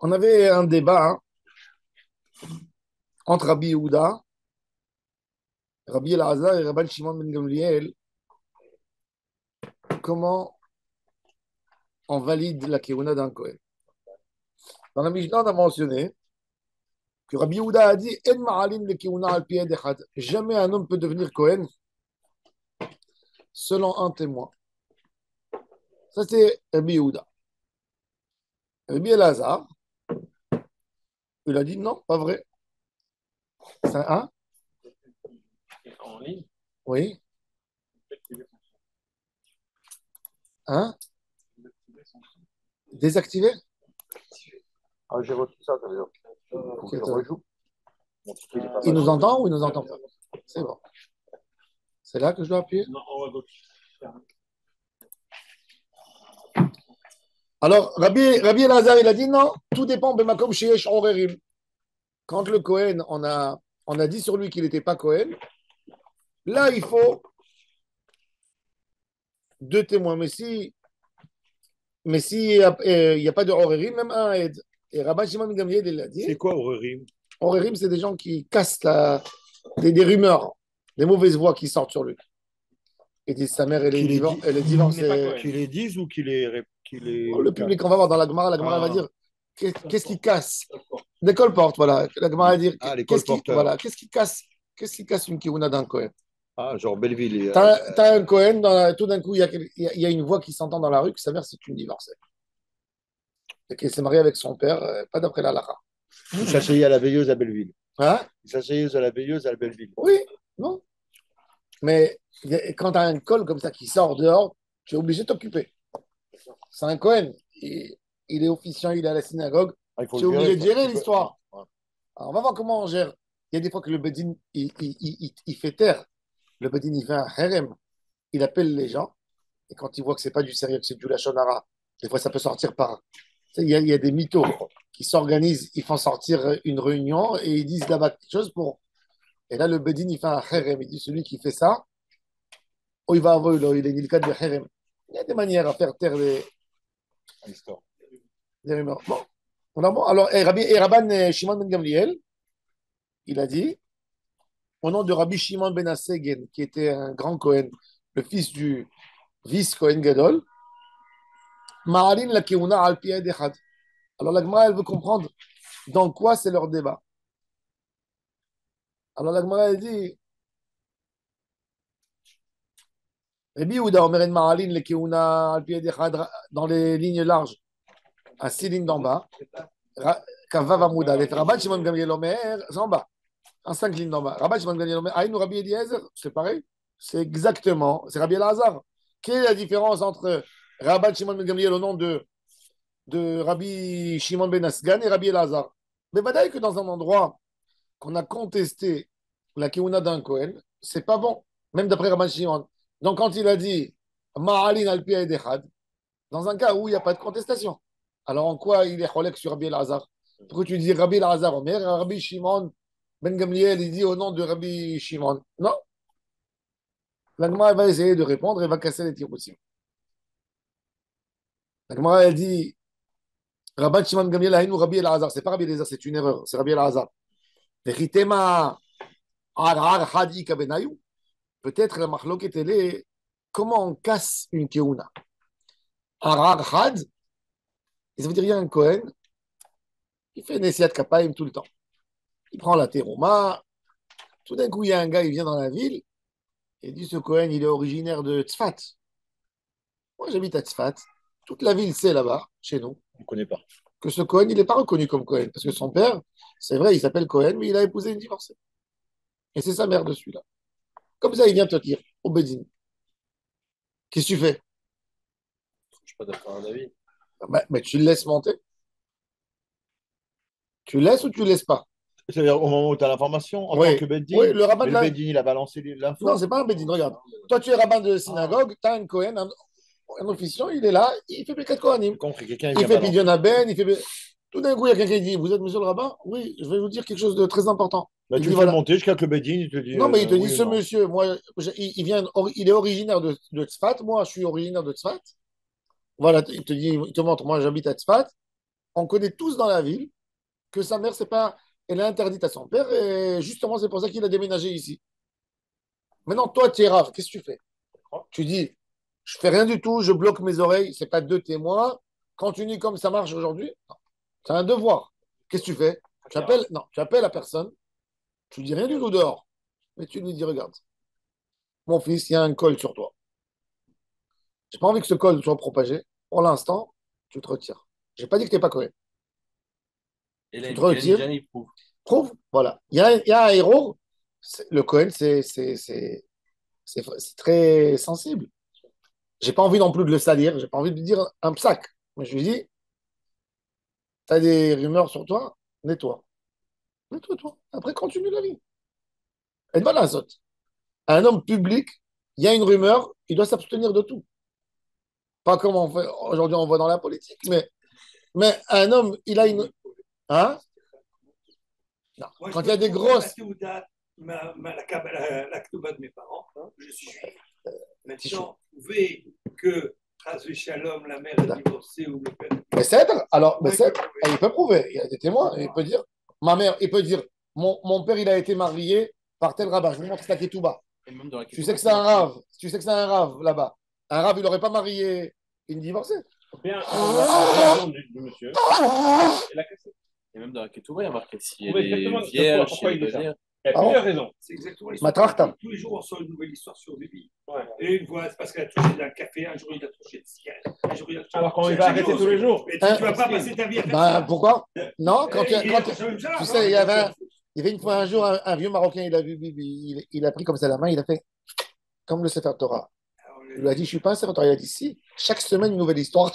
On avait un débat entre Rabbi Yehuda, Rabbi Elazar et Rabban Shimon ben Gamliel. Comment on valide la Keuna d'un Kohen? Dans la Mishnah, on a mentionné que Rabbi Yehuda a dit En ma'alin le Keuna al pi yad echad. Jamais un homme peut devenir Kohen selon un témoin. Ça, c'est Rabbi Yehuda. Rabbi Elazar, il a dit non, pas vrai. C'est un? En ligne, Oui. Un? Désactivé? ah, j'ai reçu ça, ça veut dire. Faut Ok, que je rejoue. Mon ticket, il est pas il nous validé. entend ou il nous entend pas? C'est bon. C'est là que je dois appuyer? Non, en haut à gauche. Alors, Rabbi Elazar, il a dit non, tout dépend de Makom Sheyesh Orerim. Quand le Cohen, on a dit sur lui qu'il n'était pas Cohen, là, il faut deux témoins. Mais si il n'y a pas de Orerim, même un aide. Et Rabbi Shimon ben Gamliel, il a dit C'est quoi, Aurerim? Orerim, c'est des gens qui cassent des rumeurs, des mauvaises voix qui sortent sur lui. Ils disent sa mère, Qu'il est dit, elle est il n'est pas divorcée. Cohen. Qu'il les dise ou qu'il Le les public, on va voir dans la Gemara va Ah, dire qu'est-ce qui casse. Des colportes, voilà. La Gemara va dire ah, les qu'est-ce qui, colporteurs. voilà, qu'est-ce qui casse une kiuna d'un Cohen. Ah, genre Belleville. T'as un Cohen, tout d'un coup, il y a une voix qui s'entend dans la rue que sa mère, c'est une divorcée. Et qu'elle s'est mariée avec son père, pas d'après la Lara. Il s'asseyait à la veilleuse à Belleville. Hein? Il s'asseyait à la veilleuse à Belleville. Oui, non. Mais quand tu as un col comme ça qui sort dehors, tu es obligé de t'occuper. C'est un Cohen. Il est officiant, il est à la synagogue. Ah, il faut Tu es le gérer, obligé de quoi. gérer l'histoire. Ouais. Alors, on va voir comment on gère. Il y a des fois que le Bedin, il fait taire. Le Bedin, il fait un harem. Il appelle les gens. Et quand il voit que c'est pas du sérieux, que c'est du lachonara, des fois ça peut sortir par. Tu sais, il y a des mythos qui s'organisent, ils font sortir une réunion et ils disent là-bas quelque chose pour. Et là, le Bedin, il fait un harem. Il dit celui qui fait ça, oh, il va avoir, il est le cas de harem. Il y a des manières à faire taire L'histoire. des rumeurs. Bon, bon. Alors, et Rabban Shimon ben Gamliel, il a dit, au nom de Rabbi Shimon ben Assegen, qui était un grand Cohen, le fils du vice-Cohen Gadol, Ma'alin la keuna al pi yad echad. Alors la Gemara, elle veut comprendre dans quoi c'est leur débat. Alors la Gemara, elle dit, Rabbi Yehuda Omer en Ma'alin le keuna al pi yad echad dans les lignes larges, à 6 lignes d'en bas, Kavav Amouda, avec Rabban Shimon ben Gamliel Omer, c'est en bas, en 5 lignes d'en bas. Rabban Shimon ben Gamliel Omer, Aïnou Rabbi Eliezer, c'est pareil, c'est exactement, c'est Rabbi Elazar. Quelle est la différence entre Rabban Shimon ben Gamliel au nom de Rabbi Shimon ben Asgan et Rabbi Elazar? Mais badaï que dans un endroit qu'on a contesté la Keuna d'un Cohen, c'est pas bon, même d'après Rabban Shimon. Donc quand il a dit Ma'alin al pi echad, dans un cas où il n'y a pas de contestation, alors en quoi il est cholek sur Rabbi Elazar? Pourquoi tu dis Rabbi Elazar Omer, Rabbi Shimon ben Gamliel, il dit au nom de Rabbi Shimon? Non, l'Agma va essayer de répondre et va casser les tirs aussi. L'Agma, elle dit Rabban Shimon ben Gamliel, Haïnou Rabbi Elazar. C'est pas Rabbi Elazar, c'est une erreur, c'est Rabbi Elazar. Vechitema ar hadi kabenayu. Peut-être la marloquette, elle est comment on casse une keuna. Ar had, ça veut dire il y a un Cohen, il fait une essai de kapaim tout le temps. Il prend la terouma. Tout d'un coup, il y a un gars, il vient dans la ville, et il dit ce Cohen, il est originaire de Tzfat. Moi, j'habite à Tzfat. Toute la ville sait là-bas, chez nous, On ne connaît pas. que ce Cohen, il n'est pas reconnu comme Cohen. Parce que son père, c'est vrai, il s'appelle Cohen, mais il a épousé une divorcée. Et c'est sa mère de celui-là. Comme ça, il vient te dire, au Bédine. Qu'est-ce que tu fais? Je ne suis pas d'accord avec David. Mais tu le laisses monter. Tu laisses ou tu le laisses pas? C'est-à-dire au moment où tu as l'information, en tant Oui, que oui, Beddin, le rabbin mais de le la. Beddin, il a balancé Non, l'info. c'est pas un Bédine, regarde. Toi, tu es rabbin de Ah, synagogue, tu as un Cohen, un officiant, il est là, il fait Birkat j'ai Kohanim. compris, quelqu'un Il vient fait Pidyon balancer. Aben, il fait. Tout d'un coup, il y a quelqu'un qui dit vous êtes monsieur le rabbin? Oui, je vais vous dire quelque chose de très important. Bah, Il tu dit le fais voilà. monter jusqu'à que le Beddin, il te dit Non, mais il te dit oui ou ce non. monsieur, moi, il est originaire de Tzfat, moi, je suis originaire de Tzfat. Voilà, il te dit, il te montre, moi, j'habite à Tzfat. On connaît tous dans la ville que sa mère, c'est pas, elle est interdite à son père, et justement, c'est pour ça qu'il a déménagé ici. Maintenant, toi, tu es rave, qu'est-ce que tu fais? Tu dis, je fais rien du tout, je bloque mes oreilles, c'est pas deux témoins, continue comme ça marche aujourd'hui. Non. C'est un devoir. Qu'est-ce que tu fais? Tu appelles, non, tu appelles la personne, tu dis rien du tout dehors, mais tu lui dis, regarde, mon fils, il y a un col sur toi. J'ai pas envie que ce col soit propagé. Pour l'instant, tu te retires. J'ai pas dit que tu n'es pas correct. Et Tu te là, retires, Indiana, il prouve. prouve, voilà. Il y a un héros, le Cohen, c'est très sensible. J'ai pas envie non plus de le salir, j'ai pas envie de lui dire un psaque. Mais je lui dis, tu as des rumeurs sur toi, nettoie. Nettoie, toi. Après, continue la vie. Et voilà, Azot. Un homme public, il y a une rumeur, il doit s'abstenir de tout. Pas comme aujourd'hui on voit dans la politique, mais un homme, il a une. Hein? Non. Moi, Quand je il y a peux des trouver grosses. la Théouda, la Ktouba de mes parents, hein, je suis juif. Maintenant, prouver que, Chas Shalom, la mère est divorcée ou le père. Mais c'est alors, mais Ouais, c'est il peut prouver. il peut prouver. Il y a des témoins. Il peut dire, ma mère, il peut dire, mon père, il a été marié par tel rabbin. Je vous montre sa ketouba. Et même dans la Tu sais que c'est un rave. Tu sais que c'est un rave là-bas. Un rave, il n'aurait pas marié une divorcée. Bien, la raison du monsieur. Il a cassé. Et même dans la Ketouba, il y a marqué si On elle voit est exactement vierge, pourquoi si il elle dit ça. veut dire. Il y a Ah plusieurs raisons. C'est exactement Ma l'histoire. trachta. Tous les jours, on sort une nouvelle histoire sur Bibi. Ouais. Et une fois, c'est parce qu'elle a touché d'un café, un jour il a touché de cigarette, un jour il a touché. Alors qu'on va arrêter tous les jours. Mais tu vas pas passer ta vie à faire Ben, ça. pourquoi? Non, quand, Et il quand- est sur le genre, tu hein, sais, il y avait une fois un jour un vieux Marocain, il a vu Bibi, il a pris comme ça la main, il a fait comme le Sefer Torah. Il lui a dit, je suis pas un Sefer Torah. Il a dit, si, chaque semaine une nouvelle histoire.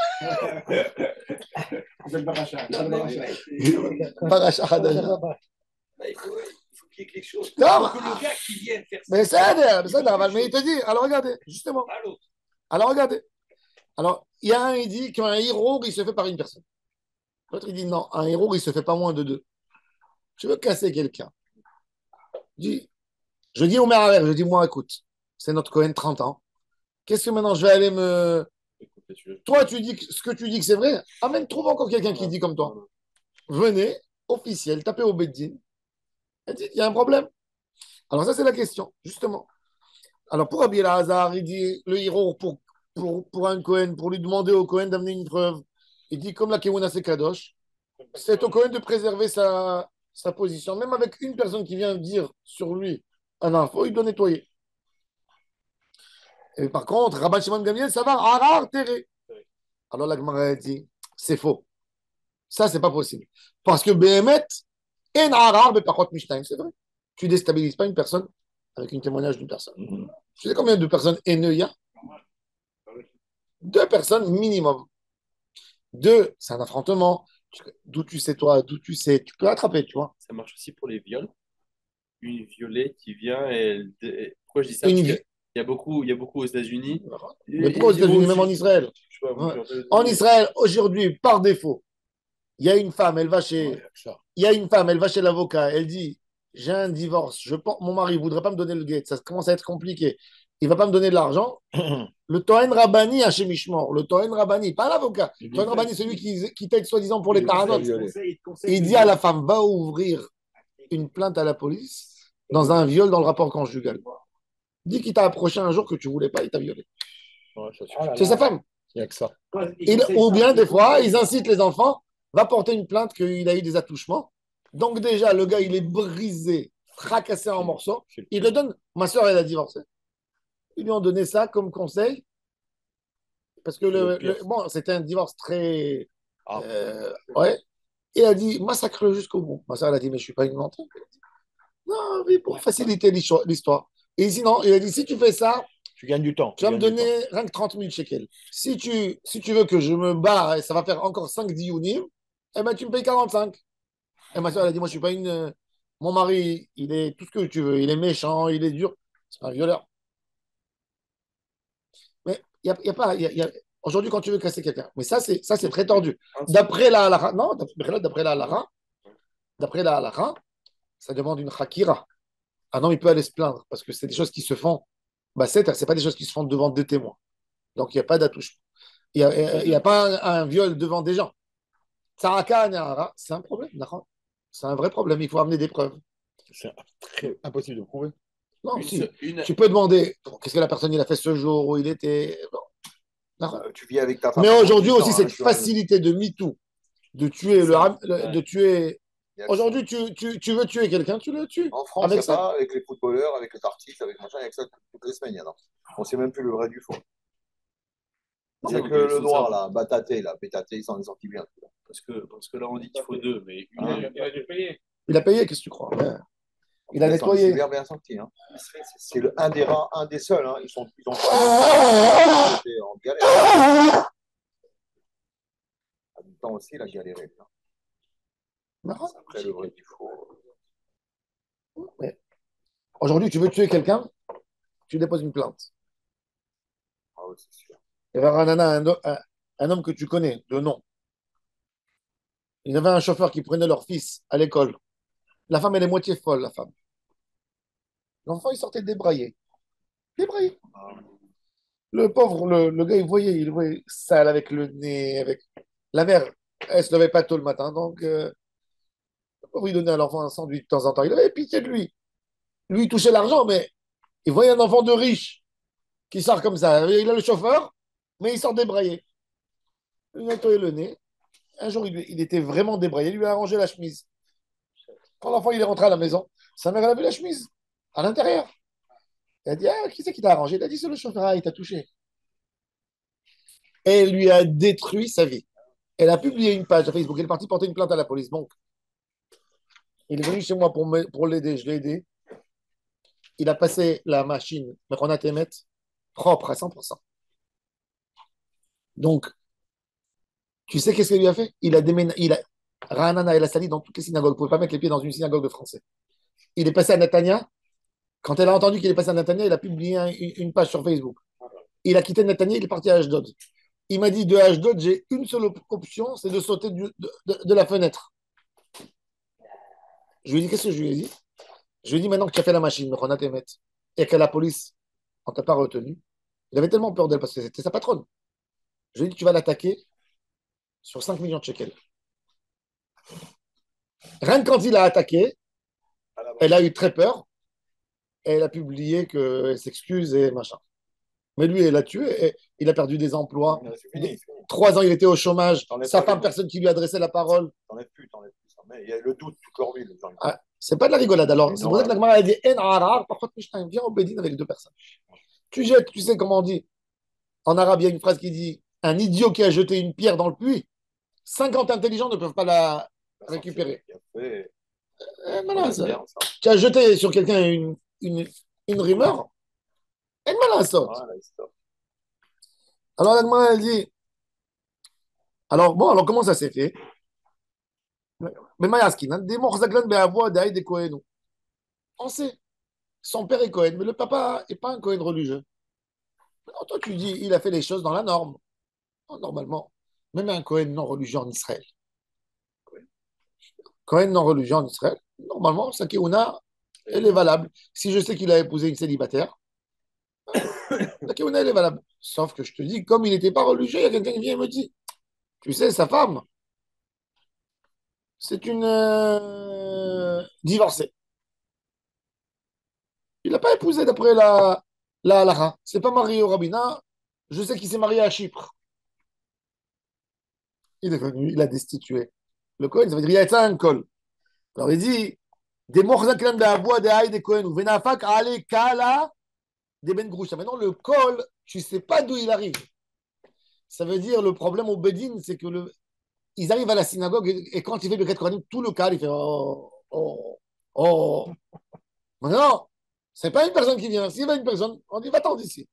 C'est le baracha. Paracha Hadash. Il faut qu'il y ait quelque chose. Non. Pour que le gars qui vienne faire ça. Mais mais il te dit, alors regardez, justement. Pas l'autre. Alors regardez. Alors, il y a un, il dit qu'un héros, il se fait par une personne. L'autre, il dit non, un héros, il se fait pas moins de deux. Tu veux casser quelqu'un. Je dis au maire, je dis, moi, écoute, c'est notre Cohen 30 ans. Qu'est-ce que maintenant je vais aller me. Toi, tu dis ce que tu dis que c'est vrai. Amène, trouve encore quelqu'un qui dit comme toi. Venez, officiel, tapez au Beddin. Et dites, il y a un problème. Alors, ça, c'est la question, justement. Alors, pour Rabbi Elazar, il dit le héros pour un Cohen, pour lui demander au Cohen d'amener une preuve. Il dit, comme la Kewuna c'est Kadosh, c'est au Cohen de préserver sa position. Même avec une personne qui vient dire sur lui un info, il doit nettoyer. Et par contre, Rabban Shimon Gamliel, ça va, Harar Tere. Alors la Gemara a dit, c'est faux. Ça, c'est pas possible. Parce que Behemet, en Harar, mais par contre, Mishnah, c'est vrai. Tu déstabilises pas une personne avec un témoignage d'une personne. Tu sais combien de personnes haineuses il y a? 2 personnes minimum. 2, c'est un affrontement. D'où tu sais, toi, d'où tu sais, tu peux attraper, tu vois. Ça marche aussi pour les viols. Une violée qui vient et pourquoi je dis ça? Une Parce vi- qu'il y a beaucoup aux États-unis. Mais pourquoi aux États-Unis, même en Israël? Je sais pas, Ouais. En Israël, aujourd'hui, par défaut, il y a une femme, elle va chez, il y a une femme, elle va chez l'avocat, elle dit, j'ai un divorce, mon mari ne voudrait pas me donner le guet, ça commence à être compliqué, il ne va pas me donner de l'argent. Le Tohen Rabani a chez Mishmor, le Tohen Rabani, pas l'avocat, le Tohen Rabani, celui qui t'aide soi-disant pour les taranot. Il dit à la femme, va ouvrir une plainte à la police dans un viol dans le rapport conjugal. Dis qu'il t'a approché un jour que tu ne voulais pas, il t'a violé. C'est sa femme. Il n'y a que ça. Ou bien, des fois, ils incitent les enfants, va porter une plainte qu'il a eu des attouchements. Donc, déjà, le gars, il est brisé, fracassé en morceaux. Il le donne. Ma soeur, elle a divorcé. Ils lui ont donné ça comme conseil. Parce que bon, c'était un divorce très. Ouais. Et elle a dit massacre-le jusqu'au bout. Ma soeur, elle a dit mais je ne suis pas une menteuse. Non, mais pour faciliter l'histoire. Et sinon, il a dit si tu fais ça, Tu gagnes du temps. tu vas me donner rien que 30 000 shekels. Si tu veux que je me barre et ça va faire encore 5 diyunim, eh ben, tu me payes 45. Et ma soeur, elle a dit, moi, je suis pas une. Mon mari, il est tout ce que tu veux. Il est méchant, il est dur. C'est pas un violeur. Mais y a pas. Aujourd'hui, quand tu veux casser quelqu'un, mais ça, c'est très tordu. D'après la halakha, non, d'après la halakha, ça demande une hakira. Un homme, il peut aller se plaindre parce que c'est des choses qui se font. Bah, c'est pas des choses qui se font devant deux témoins. Donc, il n'y a pas d'attouchement. Il n'y a pas un viol devant des gens. Tsaraka Nehara, c'est un problème, d'accord. C'est un vrai problème. Il faut amener des preuves. C'est impossible de prouver. Non, Une, si. se- une- Tu peux demander qu'est-ce que la personne il a fait ce jour où il était. Bon, d'accord. Tu vis avec ta femme. Mais pendant aujourd'hui 10 ans, aussi, hein, cette tu vois, facilité de MeToo, de tuer de tuer. il y a- Aujourd'hui, tu veux tuer quelqu'un, tu le tues. En France, il y Avec a ça. ça, avec les footballeurs, avec les artistes, avec machin, il y a que ça toutes les semaines. Il y en a. On ne sait même plus le vrai du faux. Il y a Non, que mais il le faut noir, savoir. là, Bataté, là, Pétaté, ils s'en est sortis bien. Parce que là, on dit qu'il faut deux, mais Ah, Il a dû payer. Il a payé, qu'est-ce que tu crois? Ouais. Il a Ils s'en est nettoyé. super bien sortis. Hein. C'est un des rares, un des seuls. Hein. Ils ont été en galère. En même temps aussi, il a galéré. Hein. Non. Après, le vrai du faux. Mais aujourd'hui, tu veux tuer quelqu'un, tu déposes une plainte. Ah oui, c'est sûr. Il y avait un homme que tu connais, de nom. Il y avait un chauffeur qui prenait leur fils à l'école. La femme, elle est moitié folle, la femme. L'enfant, il sortait débraillé. Débraillé. Le pauvre, le gars, il voyait sale avec le nez, avec. La mère, elle se levait pas tôt le matin, donc le pauvre, il donnait à l'enfant un sandwich de temps en temps. Il avait pitié de lui. Lui, il touchait l'argent, mais il voyait un enfant de riche qui sort comme ça. Il a le chauffeur, mais il sort débraillé. Il nettoyait le nez. Un jour, il était vraiment débraillé. Il lui a arrangé la chemise. Quand l'enfant il est rentré à la maison, sa mère elle a vu la chemise à l'intérieur. Elle a dit ah, qui c'est qui t'a arrangé? Il a dit c'est le chauffeur, ah, il t'a touché. Et elle lui a détruit sa vie. Elle a publié une page sur Facebook. Elle est partie porter une plainte à la police. Donc, il est venu chez moi pour l'aider. Je l'ai aidé. Il a passé la machine, mais qu'on a mettre propre à 100%. Donc, tu sais qu'est-ce qu'il lui a fait? Il a déménagé. Ranana, elle a sali dans toutes les synagogues. Vous ne pouvez pas mettre les pieds dans une synagogue de français. Il est passé à Netanya. Quand elle a entendu qu'il est passé à Netanya, il a publié une page sur Facebook. Il a quitté Netanya, il est parti à Ashdod. Il m'a dit de Ashdod, j'ai une seule option, c'est de sauter de la fenêtre. Je lui ai dit, qu'est-ce que je lui ai dit? Je lui ai dit, maintenant que tu as fait la machine, on a tes maîtres, et que la police, on t'a pas retenu. Il avait tellement peur d'elle parce que c'était sa patronne. Je lui ai dit, tu vas l'attaquer sur 5 millions de shekels. Rien que quand il a attaqué, elle a eu très peur. Et elle a publié qu'elle s'excuse et machin. Mais lui, elle l'a tué. Et il a perdu des emplois. C'est fini, c'est fini. 3 ans, il était au chômage. T'enlèves Sa pas femme, les- personne qui lui adressait la parole. T'enlèves plus. Mais il y a le doute toute leur vie. Les gens. Ah, c'est pas de la rigolade. Alors, Mais c'est non, pour ça que la Gemara a dit En arabe, par contre, Mishnah, viens au Bédine avec 2 personnes. Tu jettes, tu sais comment on dit. En arabe, il y a une phrase qui dit un idiot qui a jeté une pierre dans le puits, 50 intelligents ne peuvent pas la récupérer. Voilà, C'est bien, ça. tu as jeté sur quelqu'un une rumeur, et malin saute. Voilà, stop. Alors, la Gemara, elle dit alors, bon, alors comment ça s'est fait? Mais Mayaskina, des Morzaglan Beavoa, des Kohen. On sait. Son père est Cohen, mais le papa n'est pas un Cohen religieux. Alors toi, tu dis, il a fait les choses dans la norme. Non, normalement, même un Cohen non religieux en Israël. Cohen non religieux en Israël, normalement, sa keuna, elle est valable. Si je sais qu'il a épousé une célibataire, la keuna, elle est valable. Sauf que je te dis, comme il n'était pas religieux, il y a quelqu'un qui vient et me dit, tu sais, sa femme, c'est une divorcée. Il n'a pas épousé d'après la halakha. C'est pas marié au rabbinat. Je sais qu'il s'est marié à Chypre. Il est venu, il a destitué. Le Cohen, ça veut dire il y a ça un col. Alors il dit des morzaklam de Avoua, des Haï, des Cohen, ou Venafak, Ale, Kala, des Ben Groucha. Maintenant, le col, tu ne sais pas d'où il arrive. Ça veut dire le problème au Bedin, c'est que ils arrivent à la synagogue et quand il fait le Ket Kohanim, tout le cas, il fait oh, oh, oh. Maintenant, c'est pas une personne qui vient. S'il y a une personne, on dit va-t'en d'ici.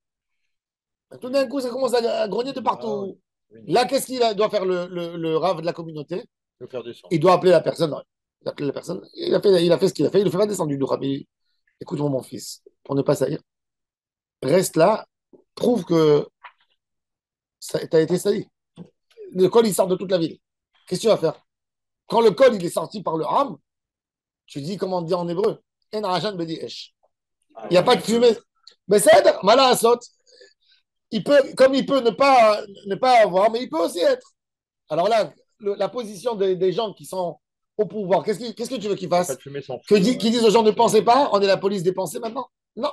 Tout d'un coup, ça commence à grogner de partout. Là, qu'est-ce qu'il doit faire le rave de la communauté? Le faire descendre. Il doit appeler la personne. Non, il a appelé la personne. Il a fait ce qu'il a fait. Il ne le fait pas descendre du rabbi. Écoute-moi, mon fils, pour ne pas salir. Reste là, prouve que tu as été sali. Le col, il sort de toute la ville. Qu'est-ce que tu vas faire? Quand le col, il est sorti par le ram, tu dis, comment dire en hébreu? En rajan bedi esh. Il n'y a pas de fumée. Mais c'est malin à saute. Il peut, comme il peut ne pas avoir, mais il peut aussi être. Alors là, la position des gens qui sont au pouvoir. Qu'est-ce que tu veux qu'ils Pas fassent? de fumer sans Que feu. qu'ils disent aux gens ne pensez pas, on est la police des pensées maintenant? Non.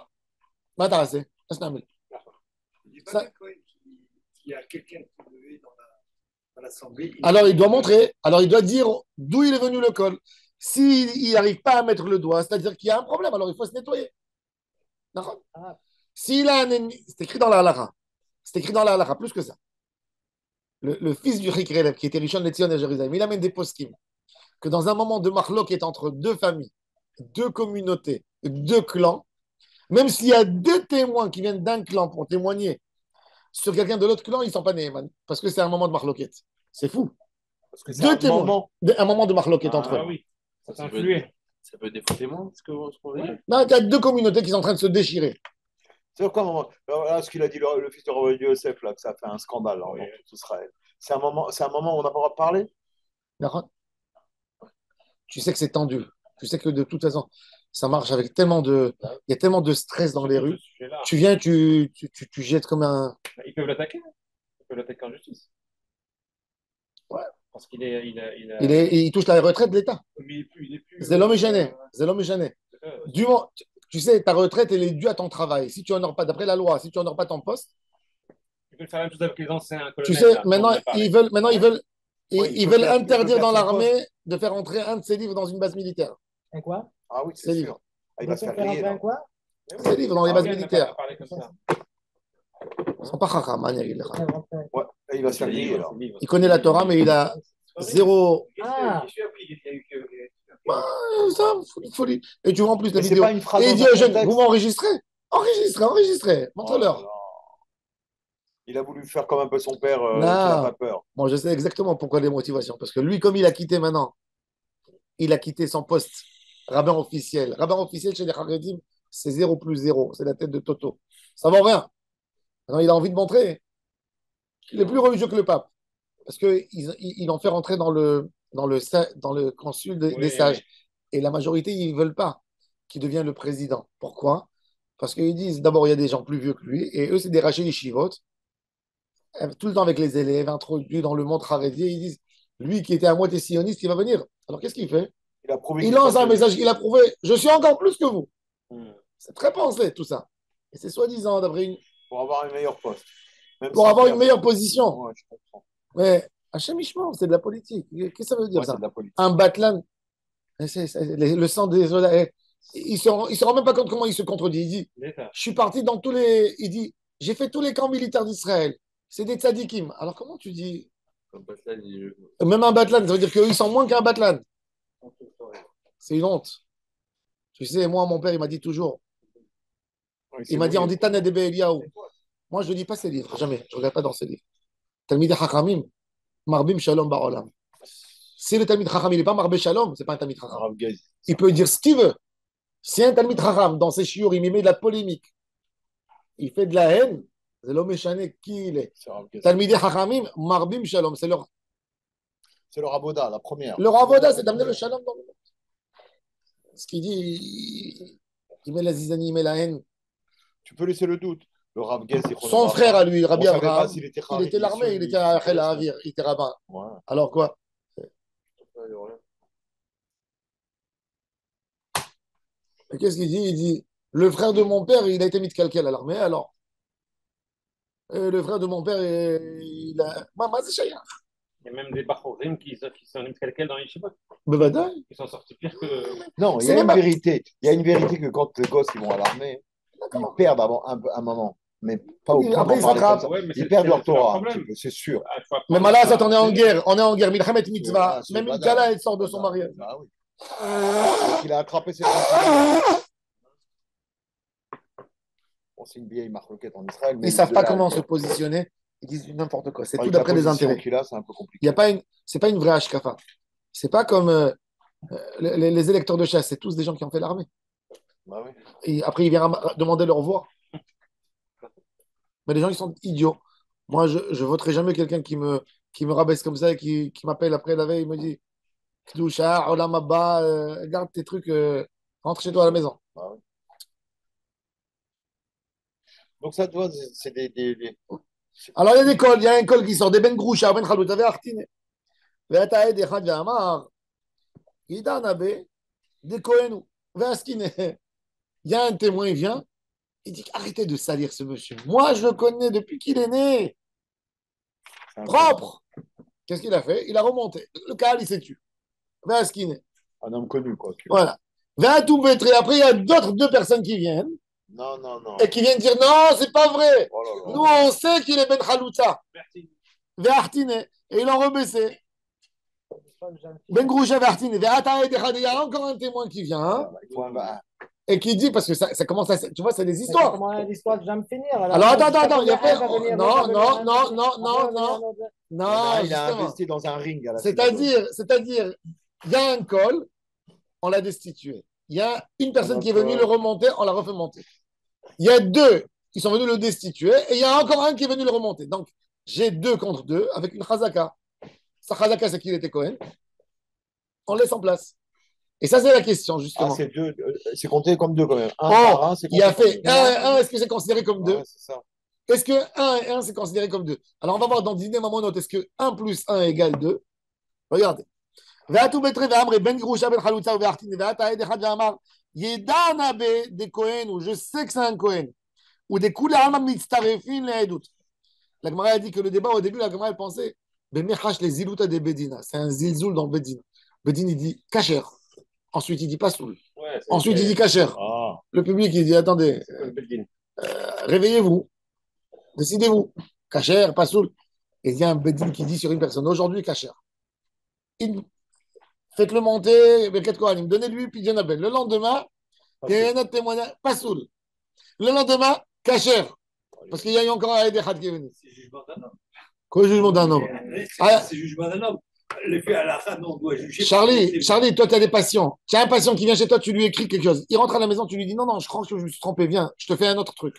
Maintenant, c'est. Je dis pas Ça- qu'un Cohen qui a quelqu'un qui devait dans l'Assemblée. Alors, il doit montrer, alors il doit dire d'où il est venu le col. S'il n'arrive pas à mettre le doigt, c'est-à-dire qu'il y a un problème, alors il faut se nettoyer. D'accord. Ah. S'il a un ennemi, c'est écrit dans la halakha. C'est écrit dans la halakha, plus que ça. Le fils du Chikrelev, qui était Rishon Lezion à Jérusalem, il amène des poskim que dans un moment de marloc est entre deux familles, deux communautés, deux clans, même s'il y a deux témoins qui viennent d'un clan pour témoigner sur quelqu'un de l'autre clan, ils ne sont pas Neheman, parce que c'est un moment de marloquette. C'est fou. Parce que c'est Deux un témoins. moment. Un moment de marloquette entre eux. Ah oui, ça Ça peut influait. Ça peut être des faux témoins, ce qu'on veut dire. Non, il y a deux communautés qui sont en train de se déchirer. C'est quoi, là, ce qu'il a dit le fils de Rabbi Yosef, là, que ça a fait un scandale là, dans tout Israël. C'est un moment où on n'a pas le droit de parler. D'accord. Tu sais que c'est tendu. Tu sais que de toute façon, ça marche avec tellement de. Il y a tellement de stress dans les rues. Ce sujet-là. Tu viens, tu jettes comme un. Ils peuvent l'attaquer. Ils peuvent l'attaquer en justice. Ouais. Parce qu'il est, Il touche la retraite de l'État. mais il est plus. C'est l'homme gêné. C'est l'homme gêné. Tu sais, ta retraite, elle est due à ton travail. Si tu n'honores pas, d'après la loi, si tu n'honores pas ton poste, Ils veulent faire la même chose avec les anciens colonels. tu sais, là, maintenant, dont on a parlé. ils veulent interdire dans l'armée de faire entrer un de ses livres dans une base militaire. Un quoi? Ah oui, Ses c'est livres. sûr. Ah, il va Ils se vont faire faire griller. entrer un Là. quoi? Ses livres dans les Ah, bases oui, elle n'a militaires. pas parlé comme ça. Ils sont pas chacham, hein, Yael. Ouais, là, il va se faire griller. Là. Il connaît la Torah, mais il a zéro. Ah. Ça, folie. Et tu vois en plus la Mais c'est vidéo. pas une phrase Et il dans dit un aux jeunes, contexte. vous m'enregistrez? Enregistrez. Oh Montre-leur. là là. Il a voulu faire comme un peu son père qui Non. n'a pas peur. Bon, je sais exactement pourquoi les motivations. Parce que lui, comme il a quitté maintenant, il a quitté son poste rabbin officiel. Rabbin officiel chez les Haredim, c'est 0 + 0. C'est la tête de Toto. Ça vaut rien. Maintenant, il a envie de montrer qu'il est plus religieux que le pape. Parce qu'ils l'ont fait rentrer dans le consul des sages. Et la majorité, ils ne veulent pas qu'il devienne le président. Pourquoi? Parce qu'ils disent, d'abord, il y a des gens plus vieux que lui, et eux, c'est des rachés chivotes, tout le temps avec les élèves, introduits dans le monde haredi, ils disent, lui qui était à moitié sioniste, il va venir. Alors qu'est-ce qu'il fait? Il a prouvé Il qu'il lance un passe- message, il a prouvé, je suis encore plus que vous. Hmm. C'est très pensé, tout ça. Et c'est soi-disant, pour avoir un meilleur poste. Même pour s'il avoir perd. une meilleure position. Ouais, je comprends. Mais Hachem Ishmael, c'est de la politique. Qu'est-ce que ça veut dire, Ouais, ça? c'est de la politique. Un Batlan, le sang des soldats. Il ne se rend même pas compte comment il se contredit. Il dit, L'État. je suis parti dans tous les. Il dit, j'ai fait tous les camps militaires d'Israël. C'est des tzadikim. Alors comment tu dis? Comme Pascal, Même un Batlan, ça veut dire qu'eux, ils sont moins qu'un Batlan. C'est une honte. Tu sais, moi, mon père, il m'a dit toujours. Ouais, Il m'a dit, c'est en dit Tana de Eliyahu. Moi, je ne lis pas ces livres, jamais. Je ne regarde pas dans ces livres. Talmid Hachamim, Marbim Shalom Ba'olam. Si le Talmid Chacham, il n'est pas Marbé Shalom, ce n'est pas un Talmid Chacham. Rav Gazi. Il peut dire ce qu'il veut. Si un Talmid Chacham, dans ses chiours, il met de la polémique, il fait de la haine, c'est l'homme échané qui il est. C'est Rav Gazi. Talmid Chachamim, Marbim Shalom. C'est leur Avoda, la première. avoda, c'est d'amener le shalom dans le monde. Ce qu'il dit, il met la zizanie, il met la haine. Tu peux laisser le doute. Le Rav Gazi. Son frère à lui, Rabbi On savait pas Abraham, s'il était il était l'armée, il était à Khel Avir, il était rabbin. Ouais. Alors quoi? Et qu'est-ce qu'il dit? Il dit, le frère de mon père, il a été mis de calquel à l'armée, alors. Et le frère de mon père, il a. Maman, c'est chaya. Il y a même des Bachorim qui sont mis quelqu'un dans les Yeshivot. Bevadaï. Ils sont sortis pire que. Non, il y C'est a une même pas- vérité. Il y a une vérité que quand les gosses ils vont à l'armée, ils perdent avant un moment. Mais pas au Oui, point après, d'en ils parler s'attrapent. comme ça. Ouais, mais Ils c'est- perdent leur c'est leur Torah, un problème. petit peu, c'est sûr. Ah, faut apprendre Mais Malaz, ça. on est en guerre. On est en guerre. Milchamet mitzvah. C'est Même une Badaï. Kala, elle sort de son mariage. Ah oui. Donc, il a attrapé ses enfants. Bon, c'est une vieille marloquette en Israël. Ils mais ne savent de pas là, comment se positionner. Ils disent n'importe quoi. C'est tout avec d'après la des position intérêts. qu'il a, c'est un peu Il compliqué. y a pas une, c'est pas une vraie hashkafa. C'est pas comme les électeurs de chasse. C'est tous des gens qui ont fait l'armée. Bah oui. Et après, ils viennent demander leur voix. Mais les gens, ils sont idiots. Moi, je ne voterai jamais quelqu'un qui me rabaisse comme ça et qui m'appelle après la veille. Il me dit Kdoucha, Olam Abba, garde tes trucs, rentre chez toi à la maison. Bah oui. Donc ça, tu vois, c'est des- Alors, il y a des cols. Il y a un col qui sort des Ben Groucha, Ben Khalout, avec Artine. ואתה עד אחד ואמר, עידן אבה דכהנו, והסכינה. Il y a un témoin, il vient, il dit arrêtez de salir ce monsieur. Moi, je le connais depuis qu'il est né. Propre. Qu'est-ce qu'il a fait? Il a remonté. Le cas, il s'est tué. Vasquine. Un homme connu, quoi. Voilà. Va tout pétrer. Après, il y a d'autres deux personnes qui viennent Non, non, non. et qui viennent dire non, c'est pas vrai. Oh là là. Nous, on sait qu'il est Ben Khalouta. Vertine. Et ils l'ont rebaissé. Ben Groucha Vertine. Il y a encore un témoin qui vient hein, Il faut un- et qui dit, parce que ça commence à. Tu vois, c'est des histoires. Comment l'histoire que j'aime finir? Alors, attends, il y a pas. Non. Il Non, a justement. investi dans un ring à la C'est-à-dire, il y a un col, on l'a destitué. Il y a une personne qui est venue le remonter, on l'a refait monter. Il y a deux qui sont venus le destituer et il y a encore un qui est venu le remonter. Donc, j'ai 2 contre 2 avec une chazaka. Sa chazaka, c'est qu'il était Cohen. On laisse en place. Et ça, c'est la question, justement. Ah, c'est deux, c'est compté comme deux quand même. Un Oh, par un, c'est il a compté fait comme 1 et 1, est-ce que c'est considéré comme 2? Ouais, c'est ça. Est-ce que 1 et 1, c'est considéré comme 2? Alors, on va voir dans Dîner Mamonot, est-ce que 1 plus 1 égale 2? Regardez. ואתו בתרי ואמרי בן גרושה בן חלוצה ובאחתין ואתה עד אחד ואמר ידענה דכהן je sais que c'est un Cohen ודכולי עלמא מצטרפים לעדות. La Gemara a dit que le débat au début la Gemara elle pensait במחש לזילותא דבדינה, c'est un zilzoul dans Bedin. Bedin il dit kasher, ensuite il dit pas soul, Ouais, ensuite il dit kasher. Ah, Le public il dit attendez, réveillez-vous, décidez-vous, kasher, pas soul. Et il y a un Bedin qui dit sur une personne aujourd'hui kasher. Faites-le monter, donnez-lui, puis Dionabel. Le lendemain, il y a un autre témoignage, pas soul. Le lendemain, Kacher. Parce qu'il y a eu encore un Edechad qui est venu. C'est jugement d'un homme. Quoi, le jugement d'un homme? C'est jugement d'un homme. Les faits à la fin, on doit juger. Charlie, toi, tu as des patients. Tu as un patient qui vient chez toi, tu lui écris quelque chose. Il rentre à la maison, tu lui dis non, non, je crois que je me suis trompé, viens, je te fais un autre truc.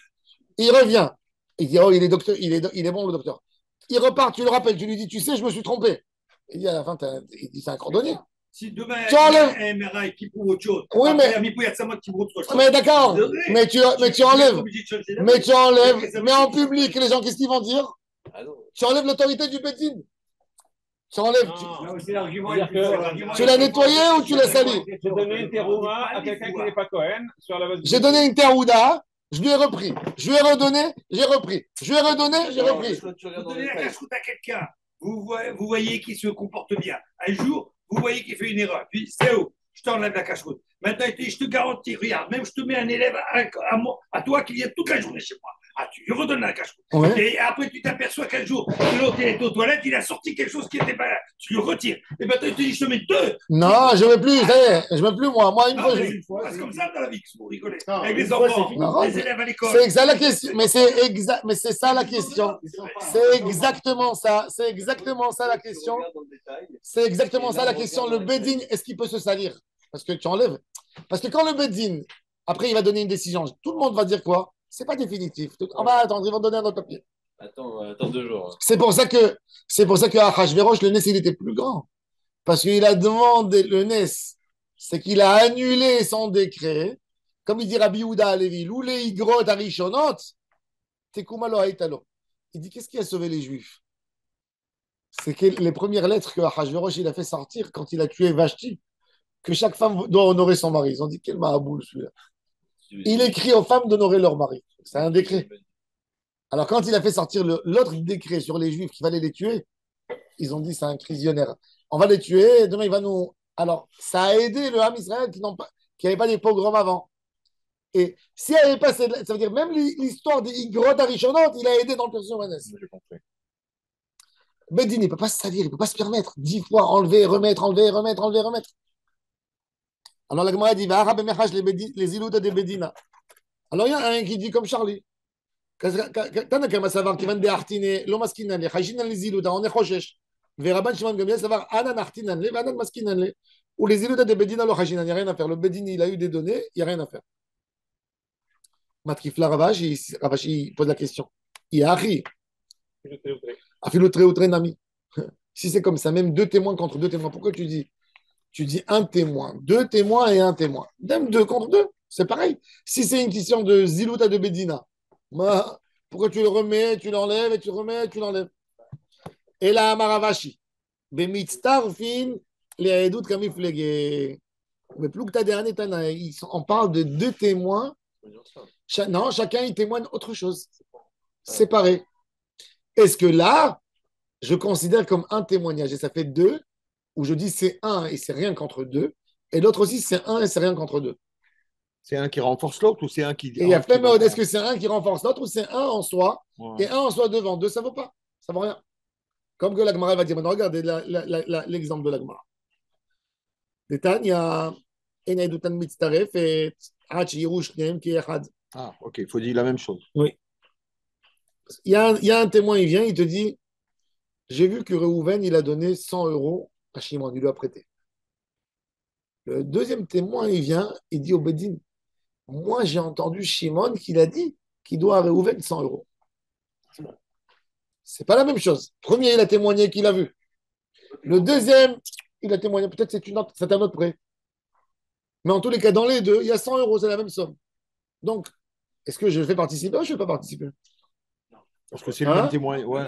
Il revient. Il dit, oh, il est docteur, il est bon, le docteur. Il repart, tu le rappelles, tu lui dis, tu sais, je me suis trompé. Il dit à la fin, il dit, c'est un cordonnier. Si demain, Tu enlèves. il y a un MRI qui prouve autre chose, Oui, mais. il y a Samad qui prouve autre chose. Mais d'accord, mais tu enlèves. Mais tu enlèves. Mais en public, les gens, qu'est-ce qu'ils vont dire? Ah non. Tu enlèves l'autorité du Bédine. Tu enlèves. Non, c'est l'argument. Tu l'as nettoyé ou tu l'as sali? J'ai donné une terouma à quelqu'un qui n'est pas Cohen sur la base J'ai donné une terouda, je lui ai repris. Je lui ai redonné, j'ai repris. Je lui ai redonné, j'ai repris. Vous donnez la cache-route à quelqu'un, vous voyez qu'il se comporte bien. Un jour, vous voyez qu'il fait une erreur. Puis, c'est où? Je t'enlève la cache-route. Maintenant, je te garantis, regarde, même je te mets un élève à toi qui vient toute la journée chez moi. Ah, tu lui redonnes la cache-route. Ouais. Et après, tu t'aperçois qu'un jour, l'autre est aux toilettes, il a sorti quelque chose qui n'était pas là. Tu lui retires. Et maintenant, il te dit, je te mets 2. Non, je ne veux plus, ça y est, je ne veux plus moi. Moi, une fois, C'est comme ça dans la vie que vous rigolez. Non, avec une les fois, enfants, c'est fini. les élèves à l'école. C'est exact la question. Mais c'est ça la question. C'est exactement ça. C'est exactement ça la question. C'est exactement ça la question. Le Bédine, est-ce qu'il peut se salir? Parce que tu enlèves. Parce que quand le Bédine, après, il va donner une décision, tout le monde va dire quoi? C'est pas définitif. On va attendre, ils vont donner un autre papier. Attends 2 jours. C'est pour ça que Achashverosh, le Nes, il était plus grand. Parce qu'il a demandé, le Nes, c'est qu'il a annulé son décret. Comme il dit Rabbi Yehuda Alevi, l'oule igrot arishonot, tekuma lo haïtalo. Il dit, qu'est-ce qui a sauvé les Juifs? C'est que les premières lettres que Achashverosh, il a fait sortir quand il a tué Vashti, que chaque femme doit honorer son mari. Ils ont dit, quel mahaboul celui-là. Il écrit aux femmes d'honorer leur mari. C'est un décret. Alors, quand il a fait sortir l'autre décret sur les Juifs qu'il fallait les tuer, ils ont dit c'est un crisionnaire. On va les tuer, et demain il va nous. Alors, ça a aidé le Ham Israël qui n'avait pas des pogroms avant. Et s'il n'y avait pas ça veut dire même l'histoire des Igrot Arishonot, il a aidé dans le Persion Manès. Bedin, il ne peut pas se salir, il ne peut pas se permettre 10 fois enlever, remettre, enlever, remettre, enlever, remettre. Alors la Gemara dit les ilouta des Bedina. Alors il y a un qui dit comme Charlie. Tana kama savar qui vient de Artine, lo maskinan le, chajinan les ilouta, on est choshesh. Veraban Shimon Gamliel savar anan artinan le, anan maskinan le. Ou les ilouta des Bedina lo chajinan, il n'y a rien à faire. Le Bedini, il a eu des données, il n'y a rien à faire. Matkifla Ravashi pose la question. Il y a Ari. Afilo très ou très nami. Si c'est comme ça, même 2 témoins contre 2 témoins, pourquoi tu dis un témoin, 2 témoins et un témoin. Même 2 contre 2, c'est pareil. Si c'est une question de Zilouta de Bedina, pourquoi tu le remets, tu l'enlèves et tu remets, tu l'enlèves? Et là, Maravashi, Bemitztarfin, les Haedut Kamiflege. Mais plus que ta dernière, on parle de deux témoins. Non, chacun il témoigne autre chose, séparé. Est-ce que là, je considère comme un témoignage et ça fait deux, où je dis c'est un et c'est rien qu'entre deux, et l'autre aussi c'est un et c'est rien qu'entre deux. C'est un qui renforce l'autre ou c'est un qui. Et il y a plein de est-ce que c'est un qui renforce l'autre ou c'est un en soi et un en soi devant deux, ça ne vaut pas, ça ne vaut rien. Comme que l'Agmara va dire, maintenant regardez l'exemple de l'Agmara. Netanya, Enaidutan Mitztaref et Hachirush Nem qui est Had. Ah, ok, il faut dire la même chose. Oui. Il y a un témoin, il vient, il te dit j'ai vu que Reuven, il a donné 100 euros à Shimon, il lui a prêté. Le deuxième témoin, il vient, il dit au Bedin moi, j'ai entendu Shimon qu'il a dit qu'il doit à Reuven 100 euros. C'est pas la même chose. Premier, il a témoigné qu'il a vu. Le deuxième, il a témoigné, peut-être c'est un autre prêt. Mais en tous les cas, dans les deux, il y a 100 euros, c'est la même somme. Donc, est-ce que je fais participer ou je ne fais pas participer? Parce que c'est le même témoin. Ouais.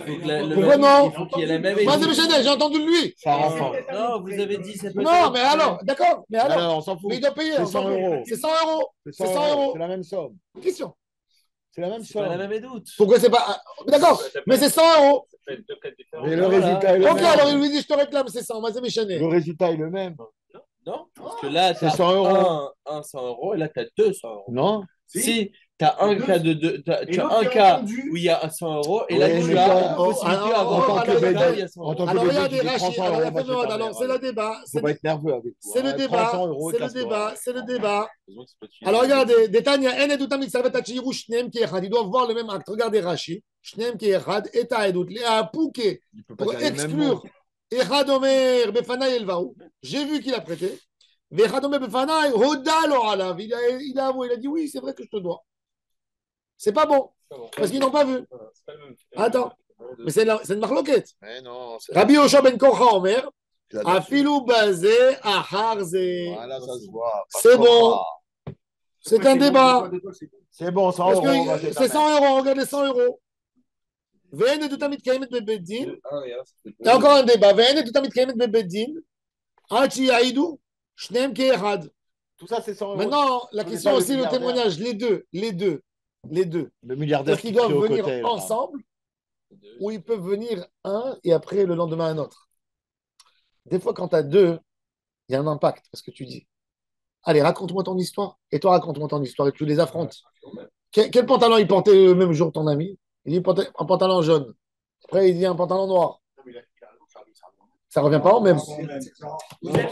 Pourquoi non? Il faut qu'il y ait la même Moi, j'ai entendu de lui. Ça renforce. Non, vous avez dit ça peut Non, mais alors, d'accord. Mais alors, on s'en fout. mais il doit payer. C'est 100 euros. C'est 100 euros. C'est 100 euros. C'est la même somme. Question. C'est la même C'est pas la somme. même doute. Pourquoi c'est pas. D'accord, mais c'est 100 euros. Mais le résultat est le Ok, même. alors il lui dit je te réclame, c'est 100. Vas-y, méchané. Le résultat est le même. Non, parce que là, C'est tu 100 euros. un 100 euros et là, tu as 200 euros. Non? Si, tu as un cas tu as un cas où il y a 100 euros et là, Oui, tu mais as ça, la possibilité alors, d'avoir en un tant que cas où bédouin, il y a 100 euros. en tant que Alors bédouin, regardez, tu dis Rachid, 300 alors euros, la moi, femme, je vais alors c'est le débat. Faut pas être nerveux avec moi. C'est le débat. 300 euros, C'est le casse-toi. débat. C'est le débat. Heureusement que c'est pas tué. Alors regardez, Détania, en edoutamit servet Chiru shneem ki echad. Ils doivent voir le même acte. Regardez Rashi. Shneem ki echad et taedout. Les apouké Il peut pas pour dire les mêmes exclure. mots. Echad omer befanaï elvaou. J'ai vu qu'il a prêté. Vechad omer befanaï hoda lo alav. Il a avoué, il a dit oui, c'est vrai que je te dois. C'est pas bon. Parce qu'ils n'ont pas vu. Attends. Mais c'est une marloquette. Mais non, c'est Rabbi Osha ben Korcha Omer. là-dessus. Afilou bazé ahar zé. Voilà, ça se voit. C'est bon. C'est un débat. C'est bon, 100 Parce euros. on va que chez ta c'est mère. 100 euros, regardez 100 euros. Veine de tamit kaimet bebeddin. Il y a encore un débat. Veine de tamit kaimet bebeddin. Hachi yaïdou. Shneem ke'echad. Tout ça, c'est 100 euros. Maintenant, la On est question pas le aussi, le milliardaire. témoignage, les deux. Le milliardaire Est-ce qu'ils qui doivent crie au venir côté, là. ensemble ou ils peuvent venir un et après le lendemain un autre? Des fois, quand tu as deux, il y a un impact parce que tu dis allez, raconte-moi ton histoire. Et toi, raconte-moi ton histoire et tu les affrontes. Quel pantalon il portait le même jour, ton ami? Il dit il portait un pantalon jaune. Après, il dit un pantalon noir. Ça revient pas au même.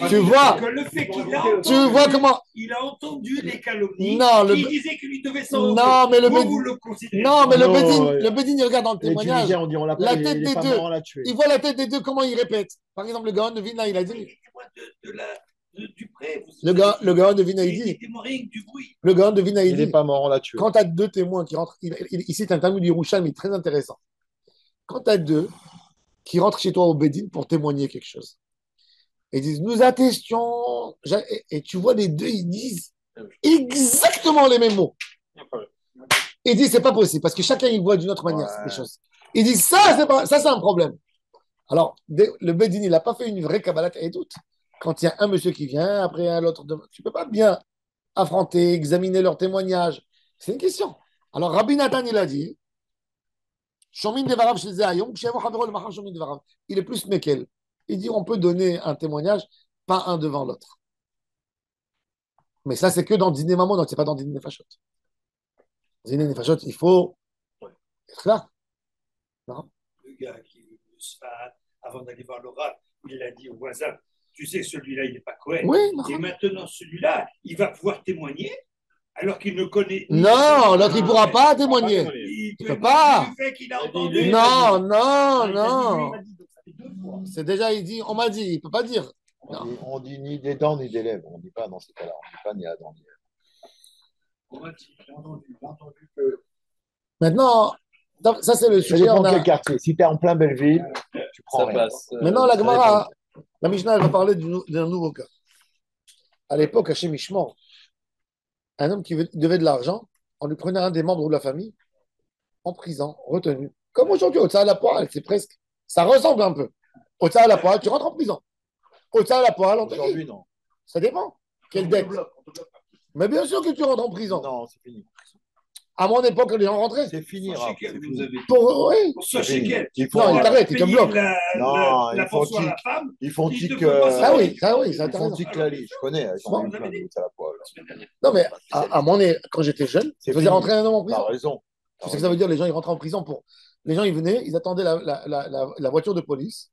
Tu vois, que le fait qu'il a tu vois comment. il a entendu les calomnies Non, qui disaient qu'il lui devait 100 euros. Non, mais le Vous, Bédine. vous le considérez. Non, mais Non, le Bédine, il regarde dans le Les témoignage. Tunisiens, on dit, on l'a La pas, tête les des femmes deux. on l'a tué. Il voit la tête des deux, comment il répète. Par exemple, le gars de Vina, il a dit. Il est témoin du prêt. Le gars de Vina, il Il dit. est témoin rien que du bruit. Le gars de Vina, il Il n'est dit. pas mort, on l'a tué. Quand tu as deux témoins qui rentrent, il cite un Talmud Yerushalmi très intéressant. Quand tu as deux qui rentrent chez toi au Bédine pour témoigner quelque chose, et ils disent nous attestions, et tu vois les deux, ils disent exactement les mêmes mots. Et ils disent c'est pas possible parce que chacun il voit d'une autre manière les choses. Ils disent ça, c'est un problème. Alors, le Bédine, il n'a pas fait une vraie Kabbalah et tout. Quand il y a un monsieur qui vient, après un autre, tu peux pas bien affronter, examiner leurs témoignages. C'est une question. Alors, Rabbi Nathan, il a dit, il est plus Mekel. Il dit, on peut donner un témoignage, pas un devant l'autre. Mais ça, c'est que dans Dîner Mammon, donc c'est pas dans Dîner Nefashot. Dîner Nefashot, il faut être là. Non? Le gars qui veut se faire, avant d'aller voir le rab, il l'a dit au voisin, tu sais, celui-là, il n'est pas correct. Oui, Et maintenant, celui-là, il va pouvoir témoigner alors qu'il ne connaît non, l'autre, il ne pourra pas témoigner. Il peut pas. Le fait qu'il a entendu. Non, non, non. C'est déjà, il dit, on m'a dit, il ne peut pas dire. On dit ni des dents ni des lèvres. On ne dit pas dans ces cas-là. On ne dit pas ni à dents ni lèvres. On m'a dit, j'ai entendu que. Maintenant, ça c'est le Ça sujet. dépend de quel quartier. Si tu es en plein Belleville, tu prends Ça rien. passe. Maintenant, la Gemara, la Mishnah, elle va parler d'un nouveau cas. À l'époque, à chez Mishmor, un homme qui devait de l'argent, on lui prenait un des membres de la famille en prison, retenu. Comme aujourd'hui, au à la poire, c'est presque. Ça ressemble un peu. Au-delà à la poêle, tu rentres en prison. Au-delà à la poêle, on te Aujourd'hui, dit. non. Ça dépend. Quelle dette? Mais bien sûr que tu rentres en prison. Non, c'est fini. À mon époque, les gens rentraient. C'est fini, Sans Raph, shekel, c'est vous fini. avez dit. Oui. Pour 100 C'est fini. shekels. Ils font, Non, il t'arrête, il te Payer bloque. Non, la ils font pension à la tic. femme. Ils font Ils tic. te font pas ça. Ah oui, ça, oui, ça Ils font t'intéresse. tic la liste. Je connais. Ils Bon. sont plein de à la poêle. Non, mais à mon quand j'étais jeune, C'est ça faisait fini. rentrer un homme en T'as prison. raison. Tu sais ce que ça veut dire, les gens, ils rentraient en prison pour. Les gens, ils venaient, ils attendaient la voiture de police.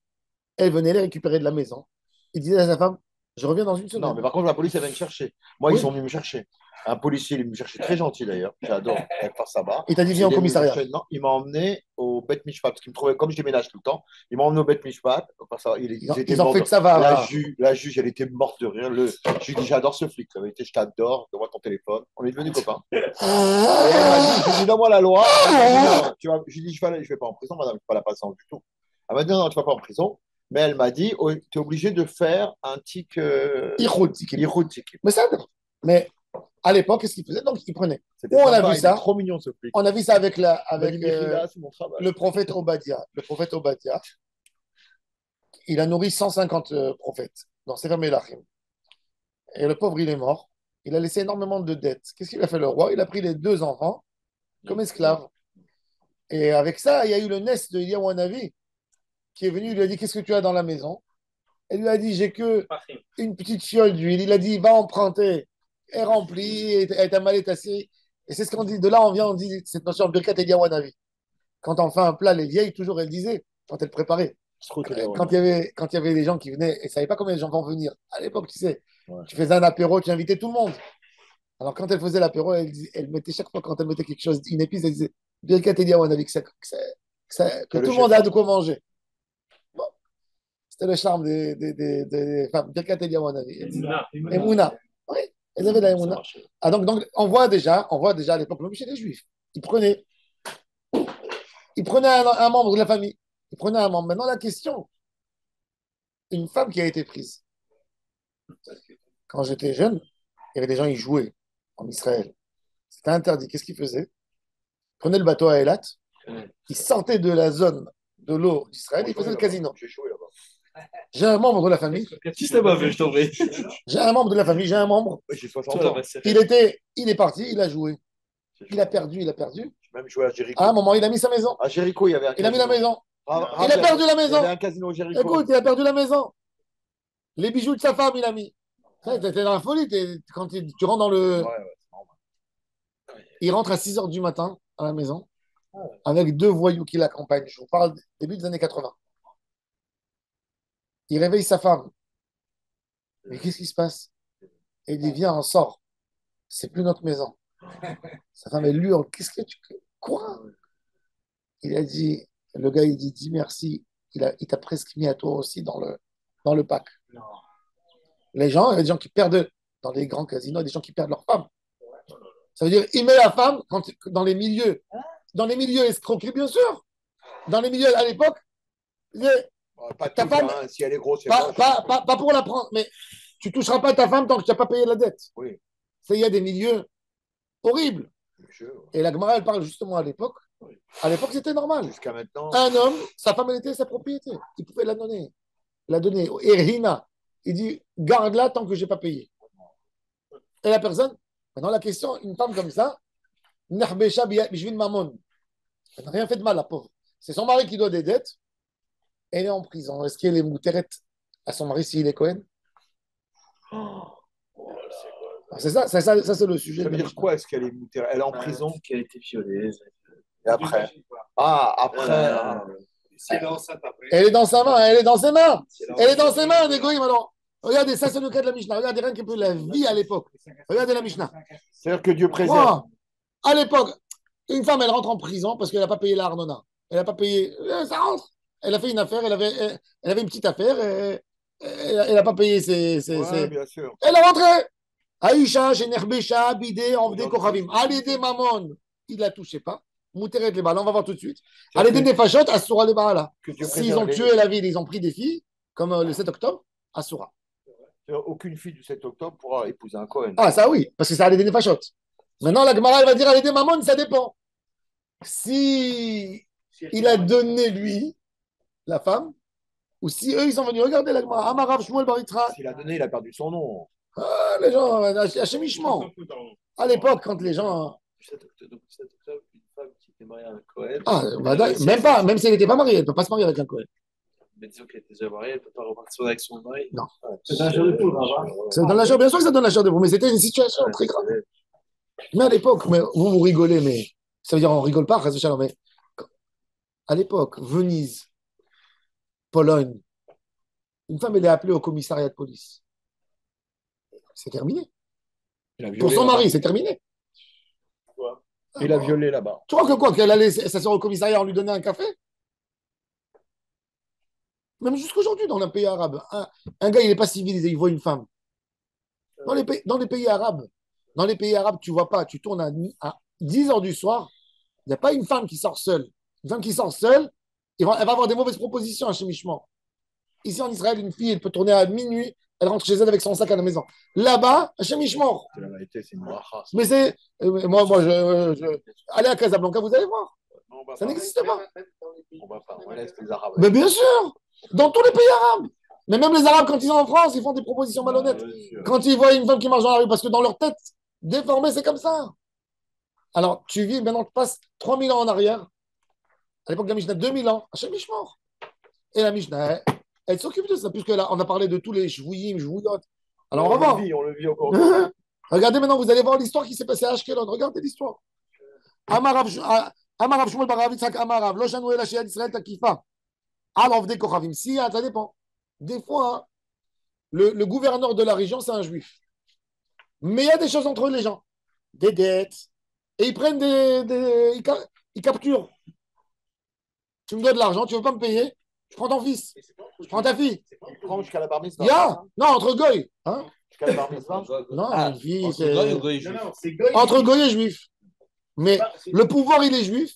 Elle venait les récupérer de la maison. Il disait à sa femme, je reviens dans une Non, mais semaine. par contre, la police, elle vient me chercher. Moi, Oui. ils sont venus me chercher. Un policier, il est venu me chercher, très gentil d'ailleurs. J'adore, avec faire ça bas. Il t'a dit, viens au Il est venu me commissariat. chercher. Non, il m'a emmené au Bet Mishpat, parce qu'il me trouvait, comme je déménage tout le temps, il m'a emmené au Bet Mishpat. Ils ont fait que ça va. La juge, elle était morte de rire. Je lui ai dit, j'adore ce flic. La vérité, je t'adore. Donne-moi ton téléphone. On est devenus copains. Et elle m'a dit, je lui ai dit, donne-moi la loi. Elle m'a dit, non, je lui ai dit, je vais pas en prison, madame, je n'ai pas la patience du tout. Elle m'a dit, non, tu vas pas en prison. Mais elle m'a dit, tu es obligé de faire un tic. Iroud. tic. Mais ça, mais à l'époque, qu'est-ce qu'il faisait? Donc, il prenait. C'était Où on a sympa, vu il est ça? trop mignon ce flic. On a vu ça avec, Il m'a avec dit, Mechila, c'est mon travail. le prophète Obadiah. Le prophète Obadiah, il a nourri 150 prophètes dans Sefer Melachim. Et le pauvre, il est mort. Il a laissé énormément de dettes. Qu'est-ce qu'il a fait le roi? Il a pris les 2 enfants comme esclaves. Et avec ça, il y a eu le nest de Eliyahu Hanavi qui est venu, il lui a dit, qu'est-ce que tu as dans la maison? Elle lui a dit, j'ai que une petite fiole d'huile. Il a dit, va emprunter. Elle remplie, et ta mallette assez. Et c'est ce qu'on dit. De là, on dit cette notion de Birkat Eliyahu Hanavi. Quand on fait un plat, les vieilles, toujours, elles disaient, quand elles préparaient, quand il y avait des gens qui venaient et ne savaient pas combien de gens vont venir. À l'époque, tu sais, tu faisais un apéro, tu invitais tout le monde. Alors, quand elle faisait l'apéro, elle mettait chaque fois, quand elle mettait quelque chose, une épice, elle disait, Birkat Eliyahu Hanavi, que tout le monde a de quoi manger. Bon, c'était le charme des femmes. Birkat Eliyahu Hanavi. Emouna. Oui, elles avaient la Emouna. Ah, donc, on voit déjà à l'époque, même chez les Juifs, ils prenaient un membre de la famille. Ils prenaient un membre. Maintenant, la question, une femme qui a été prise. Quand j'étais jeune, il y avait des gens qui jouaient en Israël. C'était interdit. Qu'est-ce qu'ils faisaient? Ils prenaient le bateau à Eilat, ils sortaient de la zone de l'eau d'Israël, ils faisaient le casino. J'ai un membre de la famille. Si je t'ai pas vu, je t'en prie. J'ai un membre de la famille, j'ai un membre. J'ai 60 ans. Il est parti, il a joué. Il a perdu. J'ai même joué à Jéricho. À un moment, il a mis sa maison. À Jéricho, il y avait un Il a mis la maison. Ah, Il a perdu la il y maison. avait un casino à Jéricho. Écoute, il a perdu la maison. Les bijoux de sa femme, il a mis. T'es dans la folie. Quand tu rentres dans le. C'est normal. Il rentre à 6 h du matin à la maison avec 2 voyous qui l'accompagnent. Je vous parle début des années 80. Il réveille sa femme. Mais qu'est-ce qui se passe? Et il dit, viens, on sort. C'est plus notre maison. Sa femme, elle hurle. Qu'est-ce que tu fais? Quoi? Il a dit, le gars, il dit, dis merci. Il t'a presque mis à toi aussi dans le pack. Les gens, il y a des gens qui perdent dans les grands casinos, il y a des gens qui perdent leur femme. Ça veut dire, il met la femme dans les milieux escroquerie, bien sûr. Dans les milieux à l'époque, Pas ta tout, femme, hein. Si elle est grosse, c'est pas pour la prendre, mais tu ne toucheras pas ta femme tant que tu n'as pas payé la dette. Oui. Il y a des milieux horribles. Je- Et la Gemara, elle parle justement à l'époque. À l'époque, c'était normal. Jusqu'à maintenant. Un homme, sa femme, elle était sa propriété. Il pouvait la donner. La donner. Erhina, il dit, garde-la tant que je n'ai pas payé. Et la personne, maintenant la question, une femme comme ça, Nahbesha bishvil mamon. Elle n'a rien fait de mal, la pauvre. C'est son mari qui doit des dettes. Elle est en prison. Est-ce qu'elle est moutérette à son mari s'il est Cohen? C'est ça, c'est le sujet. Ça veut dire quoi? Est-ce qu'elle est moutée? Elle est en prison? Qui a été violée. Et après? Ah, après. Si elle est enceinte après. Elle est dans sa main, elle est dans ses mains. Elle est dans ses mains, des goïms. Alors, regardez, ça c'est le cas de la Mishnah. Regardez rien que peu la vie à l'époque. Regardez la Mishnah. C'est-à-dire que Dieu préserve. Moi, à l'époque, une femme, elle rentre en prison parce qu'elle n'a pas payé la Arnona. Elle n'a pas payé. Ça rentre. Elle a fait une affaire, elle avait une petite affaire, et elle n'a pas payé Ouais, bien sûr. Elle est rentrée. Aïcha, Shenerbesha, Bidé, Envdé, Kochavim. Alédé Mamon, il ne la touchait pas. Mouteret les balles, on va voir tout de suite. Alédé Nefashot, Asura les balles. S'ils ont tué la ville, ils ont pris des filles, comme le 7 octobre, Asura. Aucune fille du 7 octobre pourra épouser un Cohen. Ah, ça oui, parce que c'est Alédé Nefashot. Maintenant, la Gemara, elle va dire Alédé Mamon, ça dépend. Si il a donné, lui, la femme, ou si eux, ils sont venus, regardez la Gemara, Amarav Shmuel Bar Yitzhak. S'il a donné, il a perdu son nom. Ah, les gens, Hachemichement. À l'époque, quand les gens. 17 octobre, une femme qui était mariée à un Cohen. Ah, même pas, même si elle n'était pas mariée, elle ne peut pas se marier avec un Cohen. Mais disons qu'elle était déjà mariée, elle ne peut pas repartir avec son mari. Non. C'est un jeu de poule, là-bas. Ça donne la chair, bien sûr que ça donne la chair de poule, mais c'était une situation très grave. Mais à l'époque, mais vous rigolez, mais ça veut dire on rigole pas, mais à l'époque, Venise, Pologne, une femme, elle est appelée au commissariat de police. C'est terminé. Il a violé Pour son là-bas. mari, c'est terminé. Il a violé là-bas. Tu crois que quoi, qu'elle allait s'asseoir au commissariat, on lui donnait un café? Même jusqu'aujourd'hui, dans un pays arabe, un gars, il n'est pas civilisé, il voit une femme. Dans les pays arabes, tu vois pas, tu tournes à 10 heures du soir, il n'y a pas une femme qui sort seule. Une femme qui sort seule, elle va avoir des mauvaises propositions à chemichement. Ici en Israël, une fille, elle peut tourner à minuit, elle rentre chez elle avec son sac à la maison. Là-bas, à chemichement. C'est la vérité, c'est une bracha. Mais c'est. Allez à Casablanca, vous allez voir. Ça n'existe pas. On va pas, on laisse les Arabes. Mais bien sûr, dans tous les pays arabes. Mais même les Arabes, quand ils sont en France, ils font des propositions malhonnêtes. Quand ils voient une femme qui marche dans la rue, parce que dans leur tête, déformée, c'est comme ça. Alors, tu vis, maintenant, tu passes 3000 ans en arrière. À l'époque de la Mishnah, 2000 ans, Hachem Mishmor. Et la Mishnah, elle s'occupe de ça, puisque là, on a parlé de tous les chvouillim, chvouillottes. Alors, on va voir. On le vit encore. Regardez maintenant, vous allez voir l'histoire qui s'est passée à Ashkelon. Regardez l'histoire. Amarav Shmuel Bar Yitzhak Amarav, Lo Shanu Ela Sheyad Israël Takifa. Alors, des Kochavim. Si, ça dépend. Des fois, hein, le gouverneur de la région, c'est un juif. Mais il y a des choses entre les gens. Des dettes. Et ils prennent ils capturent. Tu me dois de l'argent, tu ne veux pas me payer, je prends ton fils. Je prends ta fille. Il prend jusqu'à la bar mitzvah. Non, entre goy. Hein? Jusqu'à la bar mitzvah. Non, une fille, Entre c'est. goy ou goy juif? Entre goy et juif. Mais le pouvoir, il est juif.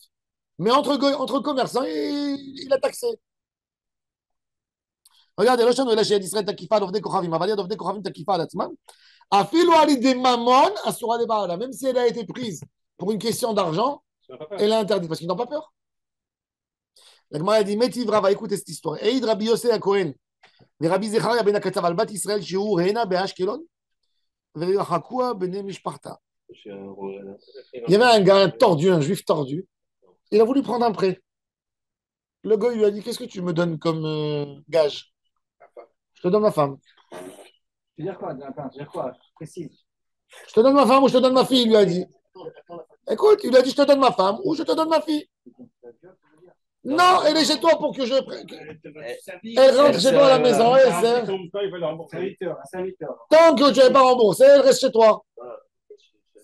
Mais entre commerçants, il a taxé. Regardez, le chano, il a chez Israël takifa, l'ovde kochavim. Avalia d'ovde kochavim takifa à l'atzman. Afilo ali de mamon, asura de baala. Même si elle a été prise pour une question d'argent, elle est interdite parce qu'ils n'ont pas peur. La Gemara a dit, Metivra va écouter cette histoire. Eid Rabbi Yosef à Cohen. Les Rabbi Zecharia ben Akatsav al Bat Israël, Shiur Reina be Ashkelon. Verachakua bene Mishparta. Il y avait un gars tordu, un juif tordu. Il a voulu prendre un prêt. Le gars lui a dit, qu'est-ce que tu me donnes comme gage? Je te donne ma femme. Tu veux dire quoi? Attends, tu veux dire quoi? Précise. Je te donne ma femme ou je te donne ma fille, il lui a dit. Écoute, il lui a dit, je te donne ma femme ou je te donne ma fille. Non, elle est chez toi pour que je. Elle rentre chez toi à la maison. Tant que tu n'avais pas remboursé, elle reste chez toi.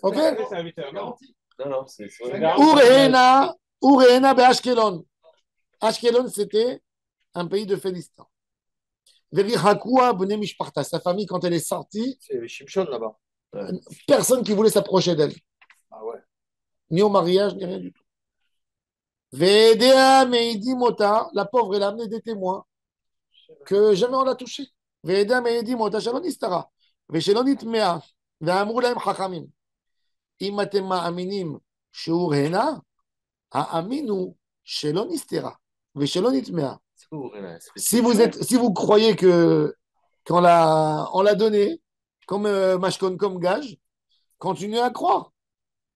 Ok? Non, non, c'est Urehena be Ashkelon. Ashkelon, c'était un pays de Philistins. Verihakua bene Mishparta. Sa famille, quand elle est sortie, C'est Shimshon là-bas. personne qui voulait s'approcher d'elle. Ah ouais. Ni au mariage, ni rien du tout. Vedea Meidi Mota, la pauvre, elle a amené des témoins que jamais on l'a touché. Vedea Meidi Mota, Shalonistara. Veshelonit Mea. Ve'amru lahem Chachamim. Im atem ma'aminim she'ur hena, ha'aminu shelonistera. Veshelonit Mea. Si vous croyez qu'on l'a donné comme mashkon, comme gage, continuez à croire.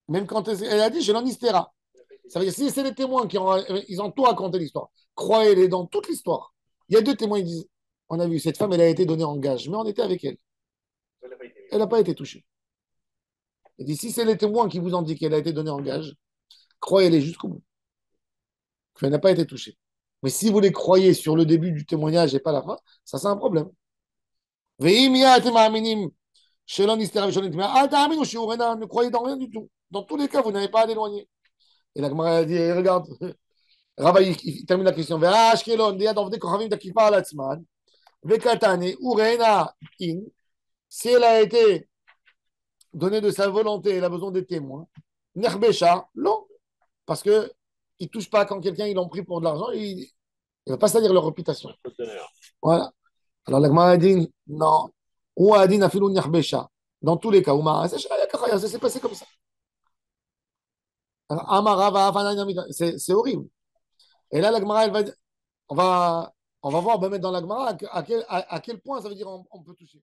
Même quand elle a dit shelonistera. Ça veut dire, si c'est les témoins ils ont tout raconté l'histoire, croyez-les dans toute l'histoire. Il y a deux témoins, ils disent, on a vu, cette femme, elle a été donnée en gage, mais on était avec elle. Elle n'a pas été touchée. Il dit, si c'est les témoins qui vous ont dit qu'elle a été donnée en gage, croyez-les jusqu'au bout. Elle n'a pas été touchée. Mais si vous les croyez sur le début du témoignage et pas la fin, ça c'est un problème. Ne croyez dans rien du tout. Dans tous les cas, vous n'avez pas à l'éloigner. Et la Gemara a dit, regarde, Rabbi, il termine la question. Si elle a été donnée de sa volonté, elle a besoin des témoins. Nerbesha, non. Parce qu'ils ne touchent pas quand quelqu'un, ils l'ont pris pour de l'argent, il ne va pas salir leur réputation. Voilà. Alors la Gemara a dit, non. Ou a dit, nafilou nerbesha. Dans tous les cas, ça s'est passé comme ça. C'est horrible. Et là, la Gemara, elle va, On va voir, on va mettre dans la Gemara à quel point ça veut dire on peut toucher.